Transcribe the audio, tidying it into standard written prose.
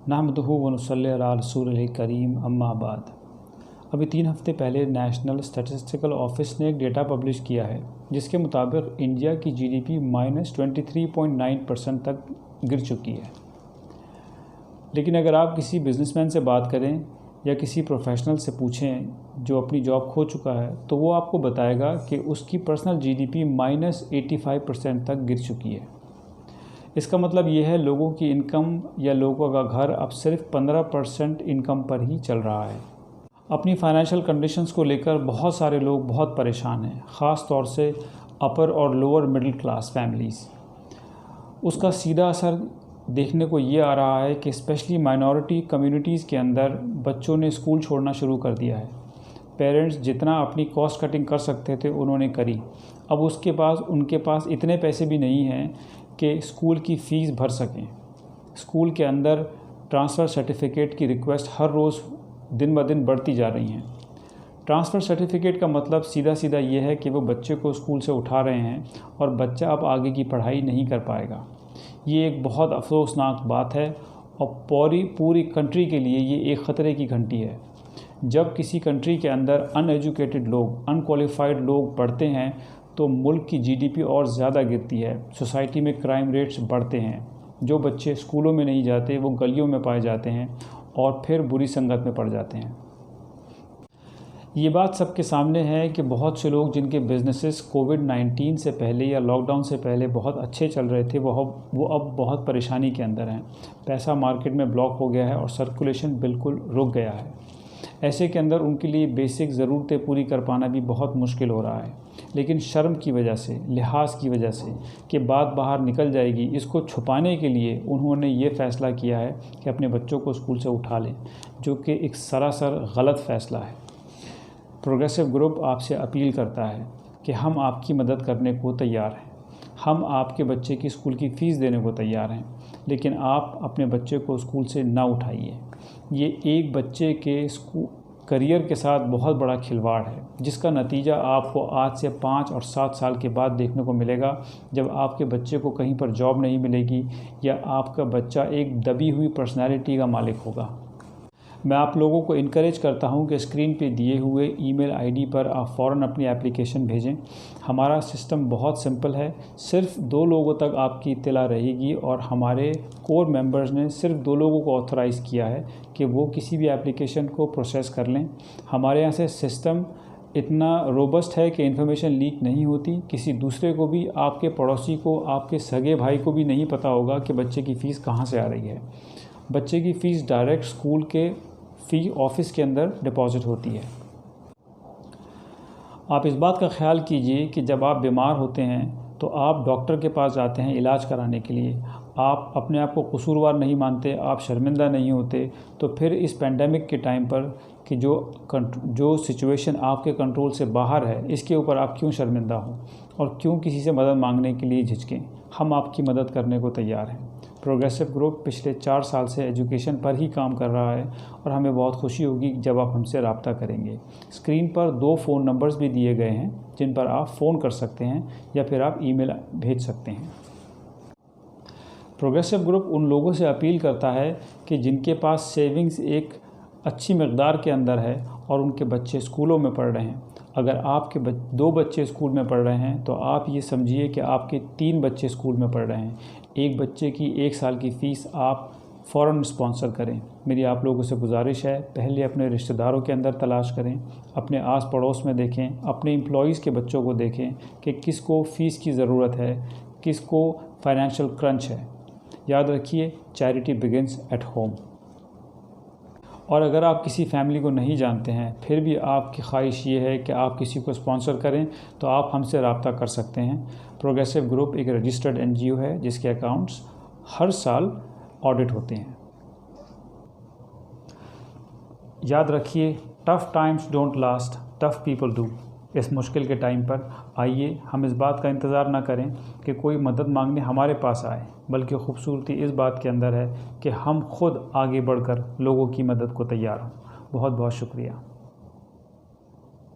नहमदुहु व नुसल्ली अला रसूलिल करीम अम्मा बाद। अभी 3 हफ़्ते पहले नेशनल स्टैटिस्टिकल ऑफिस ने एक डेटा पब्लिश किया है जिसके मुताबिक इंडिया की जीडीपी -23.9% तक गिर चुकी है। लेकिन अगर आप किसी बिजनेसमैन से बात करें या किसी प्रोफेशनल से पूछें जो अपनी जॉब खो चुका है तो वो आपको बताएगा कि उसकी पर्सनल जीडीपी -85% तक गिर चुकी है। इसका मतलब ये है लोगों की इनकम या लोगों का घर अब सिर्फ 15% इनकम पर ही चल रहा है। अपनी फाइनेंशियल कंडीशंस को लेकर बहुत सारे लोग बहुत परेशान हैं, ख़ास तौर से अपर और लोअर मिडिल क्लास फैमिलीज़। उसका सीधा असर देखने को ये आ रहा है कि स्पेशली माइनॉरिटी कम्युनिटीज़ के अंदर बच्चों ने स्कूल छोड़ना शुरू कर दिया है। पेरेंट्स जितना अपनी कॉस्ट कटिंग कर सकते थे उन्होंने करी। अब उनके पास इतने पैसे भी नहीं हैं कि स्कूल की फ़ीस भर सकें। स्कूल के अंदर ट्रांसफ़र सर्टिफिकेट की रिक्वेस्ट हर रोज़ दिन ब दिन बढ़ती जा रही हैं। ट्रांसफ़र सर्टिफिकेट का मतलब सीधा ये है कि वो बच्चे को स्कूल से उठा रहे हैं और बच्चा अब आगे की पढ़ाई नहीं कर पाएगा। ये एक बहुत अफसोसनाक बात है और पूरी कंट्री के लिए ये एक ख़तरे की घंटी है। जब किसी कंट्री के अंदर अनएजुकेटेड लोग, अनक्वालिफाइड लोग बढ़ते हैं तो मुल्क की जीडीपी और ज़्यादा गिरती है, सोसाइटी में क्राइम रेट्स बढ़ते हैं। जो बच्चे स्कूलों में नहीं जाते वो गलियों में पाए जाते हैं और फिर बुरी संगत में पड़ जाते हैं। ये बात सबके सामने है कि बहुत से लोग जिनके बिजनेसेस कोविड-19 से पहले या लॉकडाउन से पहले बहुत अच्छे चल रहे थे वो अब बहुत परेशानी के अंदर हैं। पैसा मार्केट में ब्लॉक हो गया है और सर्कुलेशन बिल्कुल रुक गया है। ऐसे के अंदर उनके लिए बेसिक ज़रूरतें पूरी कर पाना भी बहुत मुश्किल हो रहा है। लेकिन शर्म की वजह से, लिहाज की वजह से कि बात बाहर निकल जाएगी, इसको छुपाने के लिए उन्होंने ये फ़ैसला किया है कि अपने बच्चों को स्कूल से उठा लें, जो कि एक सरासर गलत फ़ैसला है। प्रोग्रेसिव ग्रुप आपसे अपील करता है कि हम आपकी मदद करने को तैयार हैं। हम आपके बच्चे की स्कूल की फ़ीस देने को तैयार हैं, लेकिन आप अपने बच्चे को स्कूल से ना उठाइए। ये एक बच्चे के करियर के साथ बहुत बड़ा खिलवाड़ है, जिसका नतीजा आपको आज से 5 और 7 साल के बाद देखने को मिलेगा, जब आपके बच्चे को कहीं पर जॉब नहीं मिलेगी या आपका बच्चा एक दबी हुई पर्सनैलिटी का मालिक होगा। मैं आप लोगों को इनकरेज करता हूं कि स्क्रीन पे दिए हुए ईमेल आईडी पर आप फ़ौरन अपनी एप्लीकेशन भेजें। हमारा सिस्टम बहुत सिंपल है, सिर्फ 2 लोगों तक आपकी इत्तला रहेगी और हमारे कोर मेंबर्स ने सिर्फ 2 लोगों को ऑथराइज़ किया है कि वो किसी भी एप्लीकेशन को प्रोसेस कर लें। हमारे यहाँ से सिस्टम इतना रोबस्ट है कि इन्फॉर्मेशन लीक नहीं होती। किसी दूसरे को भी, आपके पड़ोसी को, आपके सगे भाई को भी नहीं पता होगा कि बच्चे की फ़ीस कहाँ से आ रही है। बच्चे की फ़ीस डायरेक्ट स्कूल के फ़ी ऑफिस के अंदर डिपॉज़िट होती है। आप इस बात का ख्याल कीजिए कि जब आप बीमार होते हैं तो आप डॉक्टर के पास जाते हैं इलाज कराने के लिए। आप अपने आप को कसूरवार नहीं मानते, आप शर्मिंदा नहीं होते, तो फिर इस पेंडेमिक के टाइम पर कि जो सिचुएशन आपके कंट्रोल से बाहर है, इसके ऊपर आप क्यों शर्मिंदा हो और क्यों किसी से मदद मांगने के लिए झिझकें। हम आपकी मदद करने को तैयार हैं। प्रोग्रेसिव ग्रुप पिछले 4 साल से एजुकेशन पर ही काम कर रहा है और हमें बहुत खुशी होगी जब आप हमसे रब्ता करेंगे। स्क्रीन पर 2 फ़ोन नंबर्स भी दिए गए हैं जिन पर आप फ़ोन कर सकते हैं या फिर आप ईमेल भेज सकते हैं। प्रोग्रेसिव ग्रुप उन लोगों से अपील करता है कि जिनके पास सेविंग्स एक अच्छी मकदार के अंदर है और उनके बच्चे स्कूलों में पढ़ रहे हैं। अगर आपके 2 बच्चे स्कूल में पढ़ रहे हैं तो आप ये समझिए कि आपके 3 बच्चे स्कूल में पढ़ रहे हैं। एक बच्चे की 1 साल की फ़ीस आप फ़ौरन स्पॉन्सर करें। मेरी आप लोगों से गुजारिश है, पहले अपने रिश्तेदारों के अंदर तलाश करें, अपने आस पड़ोस में देखें, अपने एम्प्लॉइज़ के बच्चों को देखें कि किसको फ़ीस की ज़रूरत है, किसको फाइनेंशियल क्रंच है। याद रखिए, चैरिटी बिगिंस एट होम। और अगर आप किसी फैमिली को नहीं जानते हैं फिर भी आपकी ख्वाहिश ये है कि आप किसी को स्पॉन्सर करें तो आप हमसे रब्ता कर सकते हैं। प्रोग्रेसिव ग्रुप एक रजिस्टर्ड NGO है जिसके अकाउंट्स हर साल ऑडिट होते हैं। याद रखिए, tough times don't last, tough people do. इस मुश्किल के टाइम पर आइए हम इस बात का इंतज़ार ना करें कि कोई मदद मांगने हमारे पास आए, बल्कि खूबसूरती इस बात के अंदर है कि हम खुद आगे बढ़कर लोगों की मदद को तैयार हों। बहुत बहुत शुक्रिया।